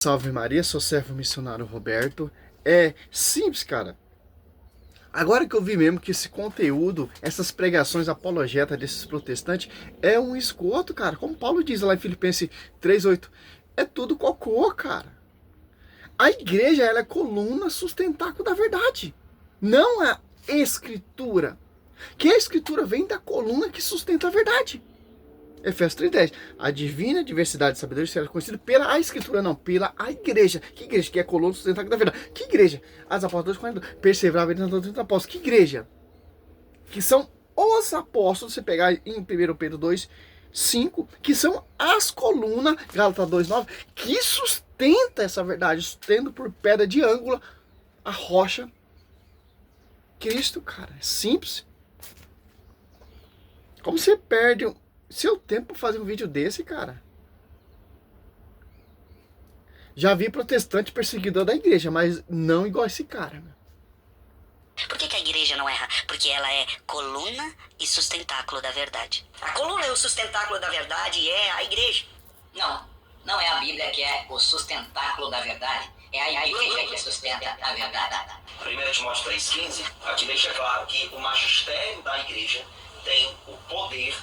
Salve Maria, sou servo missionário Roberto. É simples, cara. Agora que eu vi mesmo que esse conteúdo, essas pregações apologetas desses protestantes, é um esgoto, cara. Como Paulo diz lá em Filipenses 3:8, é tudo cocô, cara. A igreja, ela é coluna sustentáculo da verdade, não a escritura. Que a escritura vem da coluna que sustenta a verdade. Efésios 3:10. A divina diversidade de sabedoria será conhecida pela a escritura, não, pela a igreja. Que igreja? Que é a coluna sustentável da verdade. Que igreja? As apóstolos 42. Perseverar na doutrina dos apóstolos. Que igreja? Que são os apóstolos, você pegar em 1 Pedro 2:5, que são as colunas, Gálatas 2:9, que sustenta essa verdade, tendo por pedra de ângulo a rocha Cristo, cara. É simples. Como você perde seu tempo pra fazer um vídeo desse, cara? Já vi protestante perseguidor da igreja, mas não igual esse cara. Por que a igreja não erra? Porque ela é coluna e sustentáculo da verdade. A coluna e o sustentáculo da verdade é a igreja. Não é a Bíblia que é o sustentáculo da verdade. É a igreja que sustenta a verdade. 1 Timóteo 3,15, aqui deixa claro que o magistério da igreja tem o poder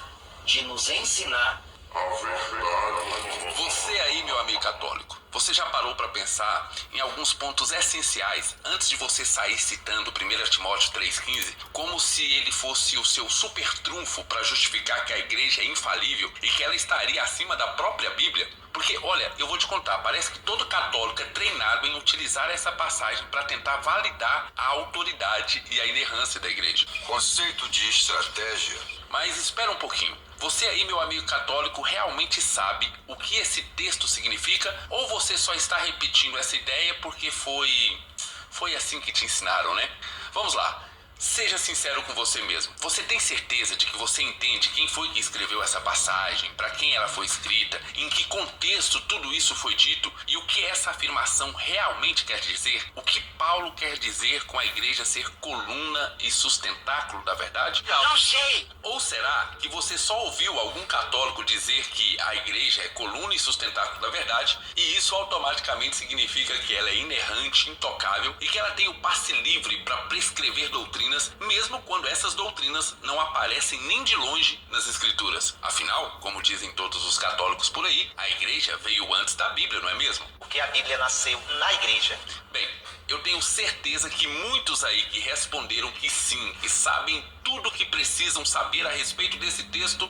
de nos ensinar a verdade. Você aí, meu amigo católico, você já parou para pensar em alguns pontos essenciais antes de você sair citando 1 Timóteo 3,15 como se ele fosse o seu super trunfo para justificar que a igreja é infalível e que ela estaria acima da própria Bíblia? Porque, olha, eu vou te contar, parece que todo católico é treinado em utilizar essa passagem para tentar validar a autoridade e a inerrância da igreja. Conceito de estratégia. Mas espera um pouquinho. Você aí, meu amigo católico, realmente sabe o que esse texto significa? Ou você só está repetindo essa ideia porque foi assim que te ensinaram, né? Vamos lá. Seja sincero com você mesmo. Você tem certeza de que você entende quem foi que escreveu essa passagem, para quem ela foi escrita, em que contexto tudo isso foi dito e o que essa afirmação realmente quer dizer? O que Paulo quer dizer com a igreja ser coluna e sustentáculo da verdade? Não sei. Ou será que você só ouviu algum católico dizer que a igreja é coluna e sustentáculo da verdade e isso automaticamente significa que ela é inerrante, intocável e que ela tem o passe livre para prescrever doutrinas, mesmo quando essas doutrinas não aparecem nem de longe nas escrituras? Afinal, como dizem todos os católicos por aí, a igreja veio antes da Bíblia, não é mesmo? Porque a Bíblia nasceu na igreja. Bem, eu tenho certeza que muitos aí que responderam que sim, que sabem tudo o que precisam saber a respeito desse texto.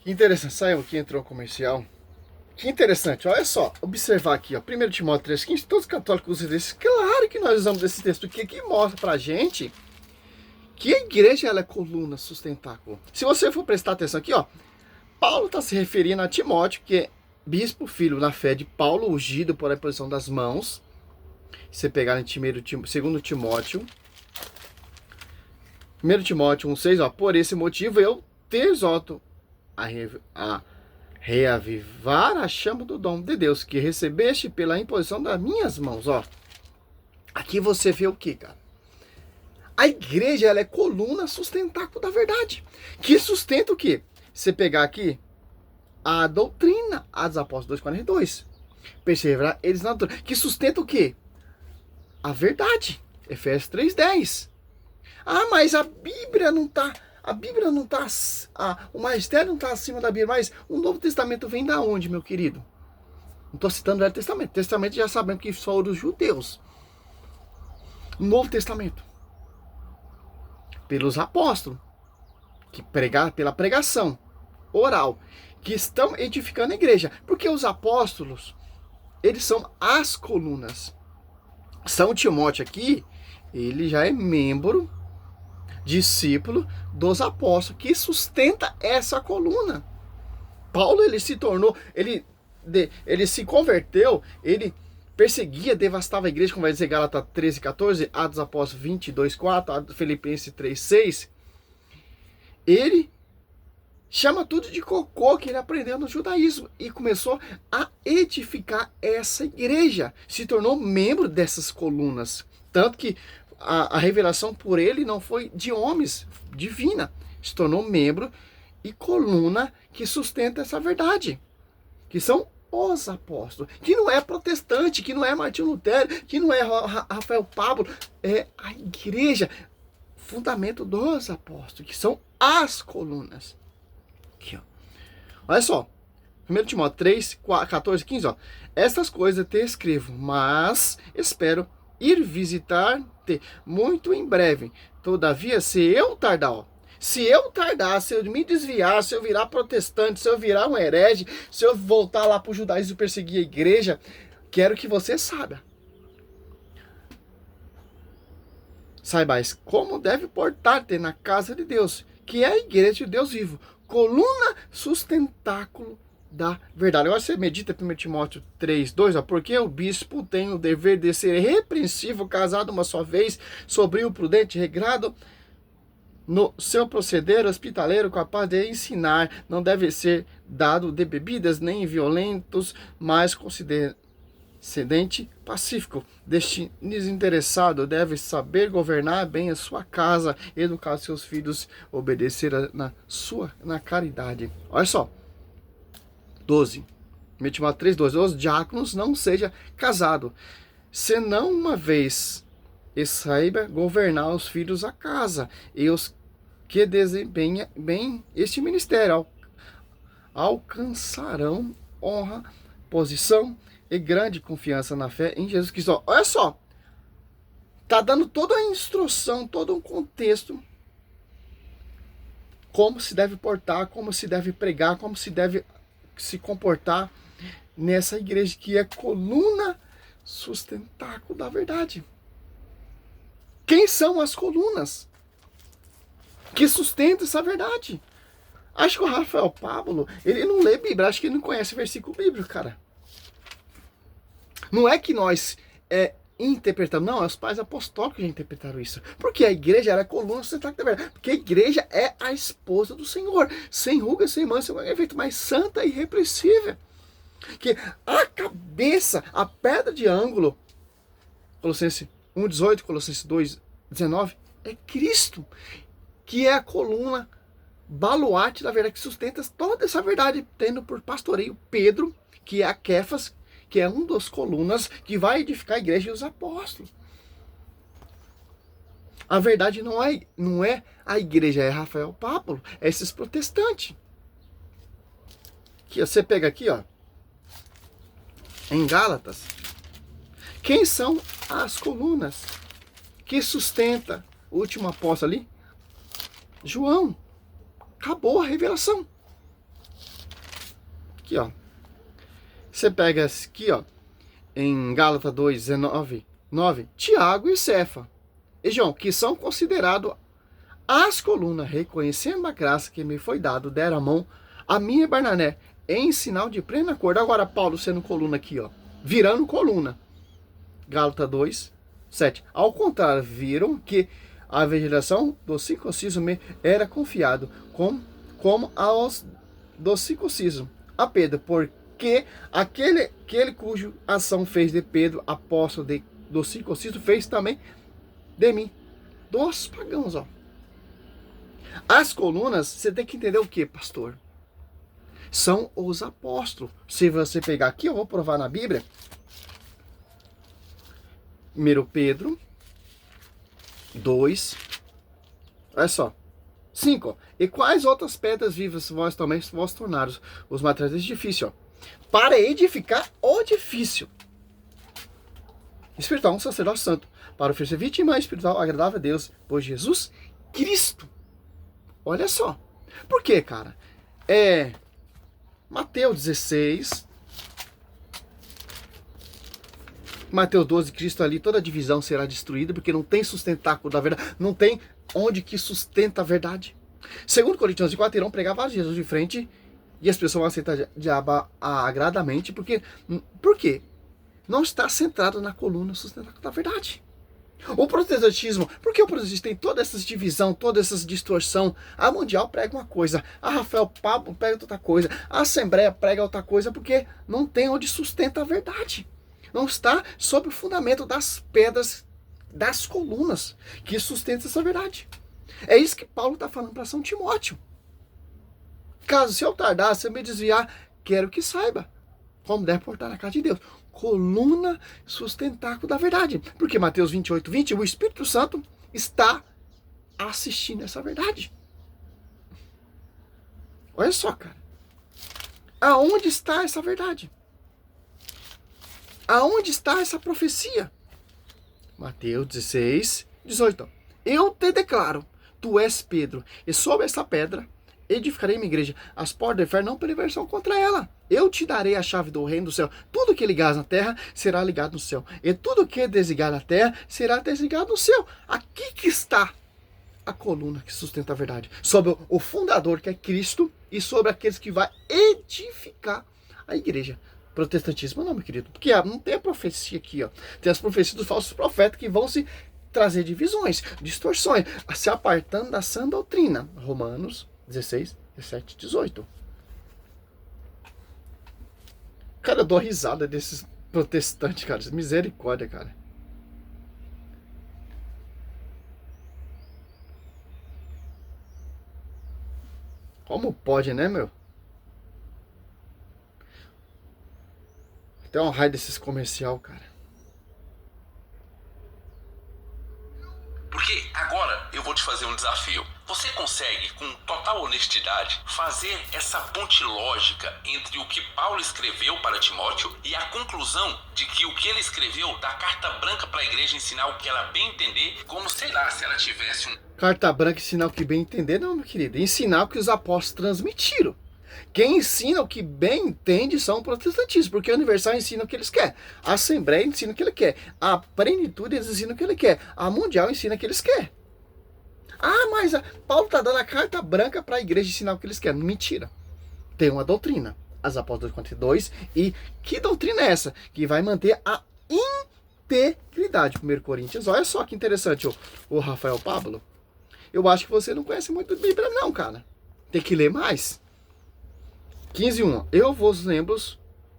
Que interessante, saiu aqui, entrou o comercial. Que interessante, olha só, observar aqui, ó, 1 Timóteo 3,15, todos os católicos usam desse. Claro que nós usamos desse texto, porque aqui mostra pra gente que a igreja ela é coluna sustentáculo. Se você for prestar atenção aqui, ó, Paulo está se referindo a Timóteo, que é bispo, filho na fé de Paulo, ungido por a imposição das mãos. Se você pegar em 2 Timóteo, 1 Timóteo 1,6, ó, por esse motivo eu te exorto a reavivar a chama do dom de Deus que recebeste pela imposição das minhas mãos, ó. Aqui você vê o que, cara? A igreja, ela é coluna sustentáculo da verdade. Que sustenta o quê? Você pegar aqui a doutrina, a dos apóstolos 2:42. Perseverar eles na doutrina. Que sustenta o quê? A verdade. Efésios 3:10. Ah, mas a Bíblia não tá... o magistério não está acima da Bíblia, mas o Novo Testamento vem da onde, meu querido? Não estou citando o Velho Testamento. O Testamento já sabemos que foram os judeus. O Novo Testamento, pelos apóstolos, que pregaram pela pregação oral, que estão edificando a igreja. Porque os apóstolos, eles são as colunas. São Timóteo aqui, ele já é membro, discípulo dos apóstolos, que sustenta essa coluna. Paulo, ele se tornou, ele se converteu, ele perseguia, devastava a igreja, como vai dizer Gálatas 13:14, Atos dos Apóstolos 22:4, Filipenses 3:6. Ele chama tudo de cocô que ele aprendeu no judaísmo e começou a edificar essa igreja, se tornou membro dessas colunas, tanto que a revelação por ele não foi de homens, divina. Se tornou membro e coluna que sustenta essa verdade. que são os apóstolos, que não é protestante, que não é Martinho Lutero, que não é Rafael Pablo, é a igreja, fundamento dos apóstolos, que são as colunas. Aqui, ó. Olha só, 1 Timóteo 3, 14, 15, ó. Essas coisas te escrevo, mas espero ir visitar-te muito em breve. Todavia, se eu tardar, ó, se eu me desviar, se eu virar protestante, se eu virar um herege, se eu voltar lá para o judaísmo e perseguir a igreja, quero que você saibais como deve portar-te na casa de Deus, que é a igreja de Deus vivo, coluna sustentáculo da verdade. Agora você medita 1 Timóteo 3, 2, ó, porque o bispo tem o dever de ser repreensível, casado uma só vez, sobrio, prudente, regrado no seu proceder, hospitaleiro, capaz de ensinar, não deve ser dado de bebidas, nem violentos, mas sedente, pacífico, desinteressado, deve saber governar bem a sua casa, educar seus filhos, obedecer na caridade. Olha só, 12, 1 Timóteo 3, 12, os diáconos não seja casado, senão uma vez, e saiba governar os filhos da casa, e os que desempenha bem este ministério alcançarão honra, posição e grande confiança na fé em Jesus Cristo. Olha só, tá dando toda a instrução, todo um contexto, como se deve portar, como se deve pregar, como se deve se comportar nessa igreja que é coluna sustentáculo da verdade. Quem são as colunas que sustentam essa verdade? Acho que o Rafael Pablo, ele não lê Bíblia, acho que ele não conhece versículo bíblico, cara. Não é que nós interpretamos, não, é os pais apostólicos que já interpretaram isso. Porque a igreja era a coluna sustentáculo da verdade. Porque a igreja é a esposa do Senhor, sem ruga, sem mancha, sem qualquer efeito, mas santa e irrepreensível. Que a cabeça, a pedra de ângulo, Colossenses 1,18, Colossenses 2,19, é Cristo, que é a coluna baluarte da verdade, que sustenta toda essa verdade, tendo por pastoreio Pedro, que é a Kefas, que é um dos colunas que vai edificar a igreja e os apóstolos. A verdade não é a igreja, é Rafael Pablo, é esses protestantes. Que você pega aqui, ó, em Gálatas, quem são as colunas que sustenta o último apóstolo ali? João. Acabou a revelação. Aqui, ó. Você pega aqui, ó, em Gálatas 2, 19, 9, Tiago e Cefa e João, que são considerados as colunas, reconhecendo a graça que me foi dado, deram a mão a mim e Barnabé, em sinal de pleno acordo. Agora Paulo sendo coluna aqui, ó, virando coluna. Gálatas 2, 7. Ao contrário, viram que a vegetação do circunciso me era confiado, como aos do circunciso a Pedro, porque aquele cujo ação fez de Pedro, apóstolo do circunciso, fez também de mim, dos pagãos, ó. As colunas, você tem que entender o que, pastor? São os apóstolos. Se você pegar aqui, eu vou provar na Bíblia. 1 Pedro 2, olha só, 5. E quais outras pedras vivas vós também vós tornaram os materiais do edifício, ó, para edificar o edifício espiritual, um sacerdócio santo, para oferecer vítima espiritual agradável a Deus por Jesus Cristo. Olha só. Por quê, cara? Mateus 16, Mateus 12, Cristo ali, toda a divisão será destruída, porque não tem sustentáculo da verdade, não tem onde que sustenta a verdade. Segundo Coríntios 4, irão pregar vários Jesus de frente, e as pessoas vão aceitar agradamente, por quê? Não está centrado na coluna sustentáculo da verdade. O protestantismo, porque o protestantismo tem toda essa divisão, toda essa distorção. A Mundial prega uma coisa, a Rafael Pablo prega outra coisa, a Assembleia prega outra coisa, porque não tem onde sustenta a verdade. Não está sob o fundamento das pedras, das colunas, que sustentam essa verdade. É isso que Paulo está falando para São Timóteo. Caso se eu tardar, se eu me desviar, quero que saiba. como deve portar na casa de Deus. Coluna, sustentáculo da verdade. Porque Mateus 28, 20, o Espírito Santo está assistindo essa verdade. Olha só, cara. Aonde está essa verdade? Aonde está essa profecia? Mateus 16, 18. Eu te declaro, tu és Pedro, e sobre essa pedra edificarei minha igreja. As portas do inferno não prevalecerão contra ela. Eu te darei a chave do reino do céu. Tudo que ligares na terra será ligado no céu. E tudo que desligar na terra será desligado no céu. Aqui que está a coluna que sustenta a verdade. Sobre o fundador, que é Cristo, e sobre aqueles que vai edificar a igreja. Protestantismo não, meu querido. Porque não tem a profecia aqui, ó. Tem as profecias dos falsos profetas que vão se trazer divisões, distorções, se apartando da sã doutrina. Romanos 16, 17, 18. Cara, eu dou risada desses protestantes, cara. Misericórdia, cara. Como pode, né, meu? Tem um raio desses comercial, cara. Porque agora eu vou te fazer um desafio. Você consegue, com total honestidade, fazer essa ponte lógica entre o que Paulo escreveu para Timóteo e a conclusão de que o que ele escreveu da carta branca para a igreja ensinar o que ela bem entender, como, sei lá, se ela tivesse um... Carta branca ensinar o que bem entender? Não, meu querido. Ensinar o que os apóstolos transmitiram. Quem ensina o que bem entende são os protestantistas, porque a Universal ensina o que eles querem, a Assembleia ensina o que ele quer, a Plenitude eles ensinam o que ele quer, a Mundial ensina o que eles querem. Ah, mas Paulo está dando a carta branca para a igreja ensinar o que eles querem. Mentira. Tem uma doutrina, as Apóstolos 42, e que doutrina é essa? Que vai manter a integridade. 1 Coríntios, olha só que interessante, o Rafael Pablo. Eu acho que você não conhece muito de Bíblia não, cara. Tem que ler mais. 15:1. Eu vos lembro,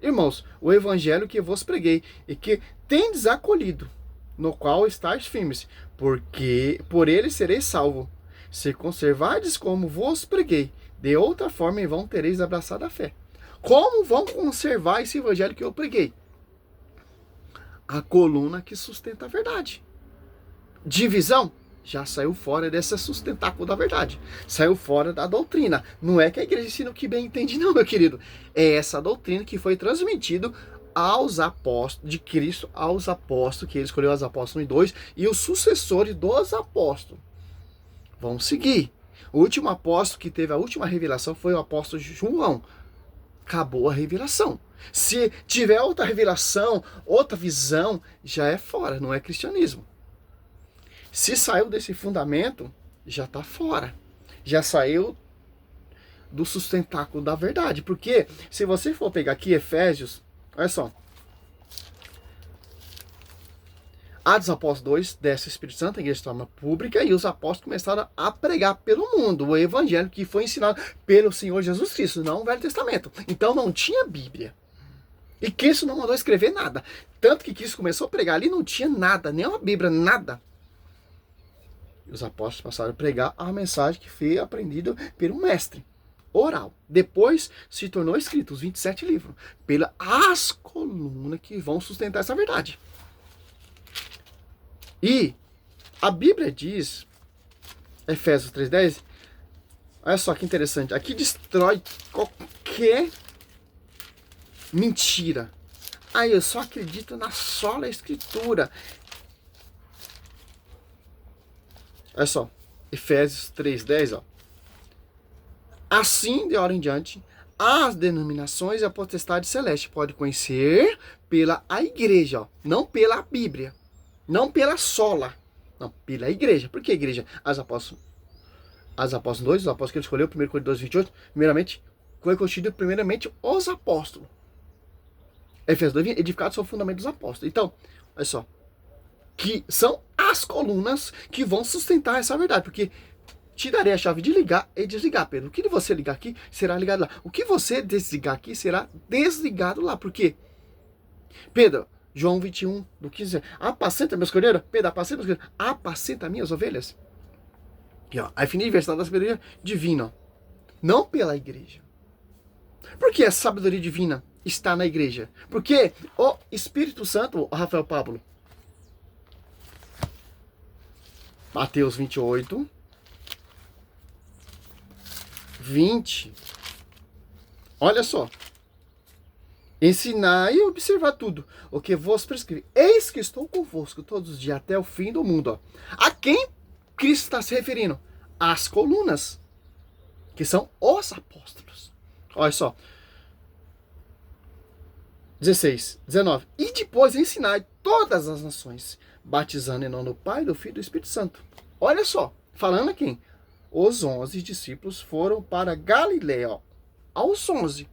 irmãos, o evangelho que vos preguei, e que tendes acolhido, no qual estáis firmes, porque por ele sereis salvo, se conservardes como vos preguei. De outra forma, em vão tereis abraçado a fé. Como vão conservar esse evangelho que eu preguei? A coluna que sustenta a verdade. Divisão? Já saiu fora desse sustentáculo da verdade. Saiu fora da doutrina. Não é que a igreja ensina o que bem entende, não, meu querido. É essa doutrina que foi transmitida aos apóstolos, de Cristo aos apóstolos, que ele escolheu os apóstolos 1 e 2, e os sucessores dos apóstolos. Vamos seguir. O último apóstolo que teve a última revelação foi o apóstolo João. Acabou a revelação. Se tiver outra revelação, outra visão, já é fora, não é cristianismo. Se saiu desse fundamento, já está fora. Já saiu do sustentáculo da verdade. Porque se você for pegar aqui Efésios, olha só. Atos Apóstolos 2, desce o Espírito Santo, a igreja se torna pública e os apóstolos começaram a pregar pelo mundo o evangelho que foi ensinado pelo Senhor Jesus Cristo, não o Velho Testamento. Então não tinha Bíblia. E Cristo não mandou escrever nada. Tanto que Cristo começou a pregar ali, não tinha nada, nem uma Bíblia, nada. Os apóstolos passaram a pregar a mensagem que foi aprendida pelo mestre, oral. Depois se tornou escrito os 27 livros, pelas colunas que vão sustentar essa verdade. E a Bíblia diz, Efésios 3:10, olha só que interessante, aqui destrói qualquer mentira. Aí eu só acredito na sola escritura. Olha só, Efésios 3:10, ó. Assim, de hora em diante, as denominações e a potestade celeste podem conhecer pela a igreja, ó, não pela Bíblia, não pela sola, não, pela igreja. Por que igreja? As apóstolos 2, os apóstolos que ele escolheu, 1 Coríntios 2, 28, primeiramente, foi constituído primeiramente os apóstolos. Efésios 2, edificados sobre o fundamento dos apóstolos. Então, olha só, que são as colunas que vão sustentar essa verdade, porque te darei a chave de ligar e desligar, Pedro. O que você ligar aqui, será ligado lá. O que você desligar aqui, será desligado lá. Por quê? Pedro, João 21, do 15, apacenta meus cordeiros. Pedro, apacenta meus cordeiros. Apacenta minhas ovelhas. E ó, a infinita diversidade da sabedoria divina, ó. Não pela igreja. Por que essa sabedoria divina está na igreja. Porque o Espírito Santo, Rafael Pablo, Mateus 28, 20. Olha só. Ensinai e observar tudo o que vos prescrevi. Eis que estou convosco todos os dias até o fim do mundo. Ó. A quem Cristo está se referindo? As colunas, que são os apóstolos. Olha só. 16, 19. E depois ensinai todas as nações, batizando em nome do Pai, do Filho e do Espírito Santo. Olha só, falando a quem? Os 11 discípulos foram para Galileia, ó, aos 11.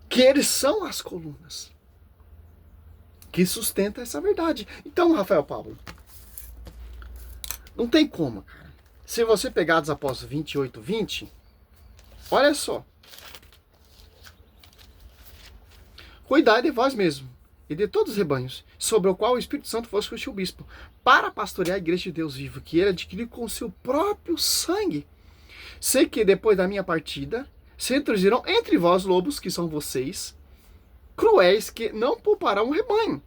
Que eles são as colunas que sustentam essa verdade. Então, Rafael Pablo, não tem como, cara. Se você pegar dos Apóstolos 28, 20, olha só. Cuidai de vós mesmo e de todos os rebanhos, sobre o qual o Espírito Santo vos constituiu o bispo, para pastorear a igreja de Deus vivo, que ele adquiriu com o seu próprio sangue. Sei que depois da minha partida, se introduzirão entre vós lobos, que são vocês, cruéis, que não pouparão o rebanho.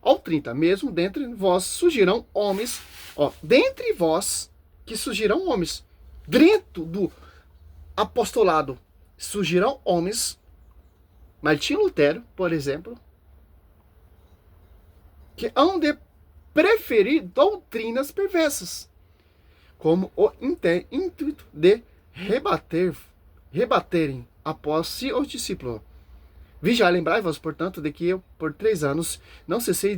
Ao 30, mesmo dentre vós surgirão homens, ó, dentre vós que surgirão homens, dentro do apostolado surgirão homens, Martim Lutero, por exemplo, que hão de preferir doutrinas perversas, como o intuito de rebaterem após si os discípulos. Vigiai, lembrai-vos, portanto, de que eu, por 3 anos, não cessei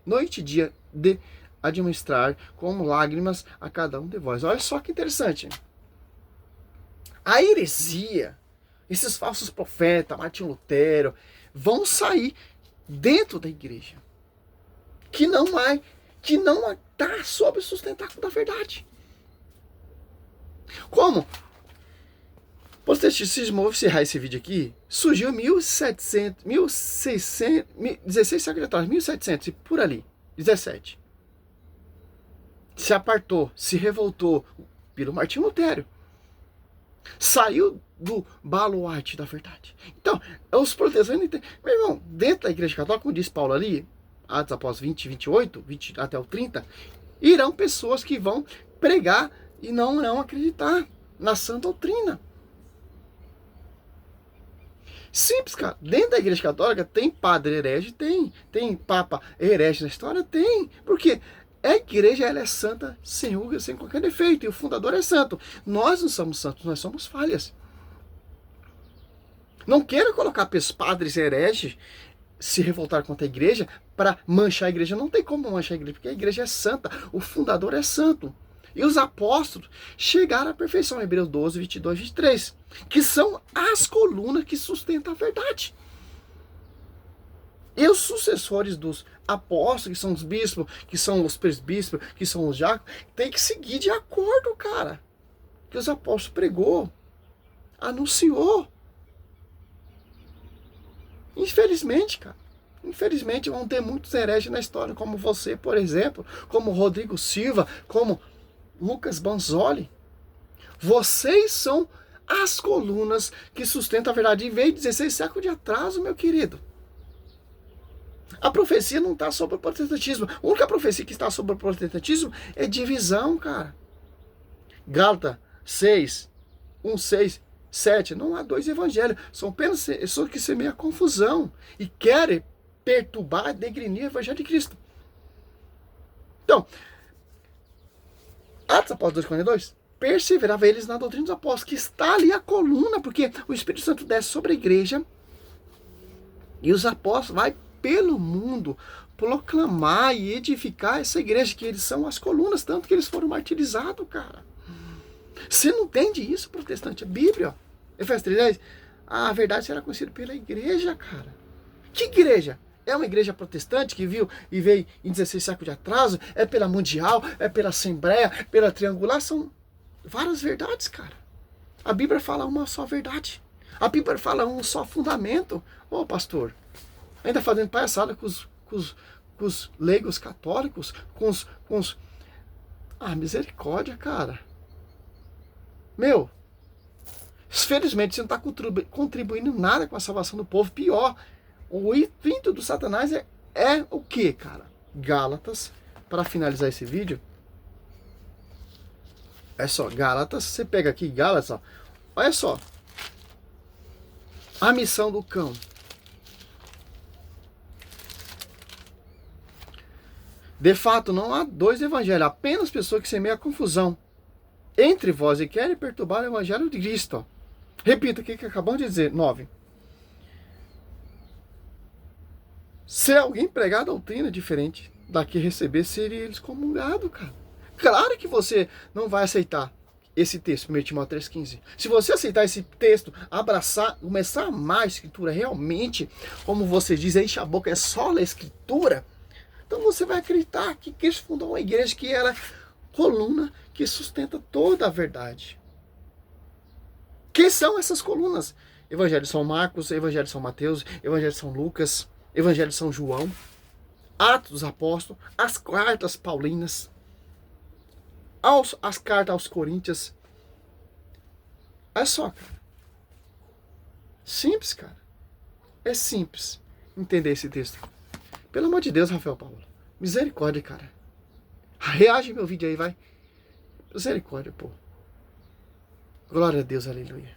noite e dia de administrar com lágrimas a cada um de vós. Olha só que interessante. A heresia, esses falsos profetas, Martim Lutero, vão sair dentro da igreja. Que não está sob o sustentáculo da verdade. Como? Protestantismo, vou encerrar esse vídeo aqui, surgiu em 16 séculos atrás, 1700 e por ali, 17. Se apartou, se revoltou pelo Martim Lutero. Saiu do baluarte da verdade. Então, os protestantes, meu irmão, dentro da igreja católica, como diz Paulo ali, Atos após 20, 28, 20 até o 30, irão pessoas que vão pregar e não acreditar na sã doutrina. Simples, cara. Dentro da igreja católica tem padre herege? Tem papa herege na história? Tem. Porque a igreja, ela é santa sem ruga, sem qualquer defeito. E o fundador é santo. Nós não somos santos, nós somos falhas. Não queira colocar padres hereges se revoltar contra a igreja para manchar a igreja. Não tem como manchar a igreja, porque a igreja é santa. O fundador é santo. E os apóstolos chegaram à perfeição, Hebreus 12, 22, 23, que são as colunas que sustentam a verdade. E os sucessores dos apóstolos, que são os bispos, que são os presbíteros, que são os diáconos, tem que seguir de acordo, cara, que os apóstolos pregou, anunciou. Infelizmente, cara, infelizmente vão ter muitos hereges na história, como você, por exemplo, como Rodrigo Silva, como Lucas Banzoli. Vocês são as colunas que sustentam a verdade. E veio 16 séculos de atraso, meu querido. A profecia não está sobre o protestantismo. A única profecia que está sobre o protestantismo é divisão, cara. Gálatas 6, 1, 6, 7. Não há 2 evangelhos. São apenas pessoas que semeiam confusão e querem perturbar, degrinir o evangelho de Cristo. Então, Atos apóstolos 2:42, perseverava eles na doutrina dos apóstolos, que está ali a coluna, porque o Espírito Santo desce sobre a igreja e os apóstolos vai pelo mundo proclamar e edificar essa igreja, que eles são as colunas, tanto que eles foram martirizados, cara. Você não entende isso, protestante? A Bíblia, ó, Efésios 3:10, a verdade será conhecida pela igreja, cara. Que igreja? É uma igreja protestante que viu e veio em 16 séculos de atraso? É pela mundial? É pela assembleia? Pela triangular? São várias verdades, cara. A Bíblia fala uma só verdade. A Bíblia fala um só fundamento. Ô, pastor, ainda fazendo palhaçada com os leigos católicos, com os... Ah, misericórdia, cara. Meu, Felizmente, você não está contribuindo nada com a salvação do povo. Pior, o intuito do Satanás é o que, cara? Gálatas, para finalizar esse vídeo. É só, Gálatas, você pega aqui Gálatas, ó, olha só. A missão do cão. De fato, não há dois evangelhos, apenas pessoas que semeiam a confusão entre vós e querem perturbar o evangelho de Cristo. Ó. Repita o que acabamos de dizer. 9. Se alguém pregar a doutrina diferente da que receber, seria excomungado, cara. Claro que você não vai aceitar esse texto, 1 Timóteo 3,15. Se você aceitar esse texto, abraçar, começar a amar a Escritura realmente, como você diz, enche a boca, é só a Escritura, então você vai acreditar que Cristo fundou uma igreja que era coluna que sustenta toda a verdade. Quem são essas colunas? Evangelho de São Marcos, Evangelho de São Mateus, Evangelho de São Lucas, Evangelho de São João, Atos dos Apóstolos, as cartas paulinas, as cartas aos Coríntios. É só, cara. Simples, cara. É simples entender esse texto. Pelo amor de Deus, Rafael Paulo. Misericórdia, cara. Reage meu vídeo aí, vai. Misericórdia, pô. Glória a Deus, aleluia.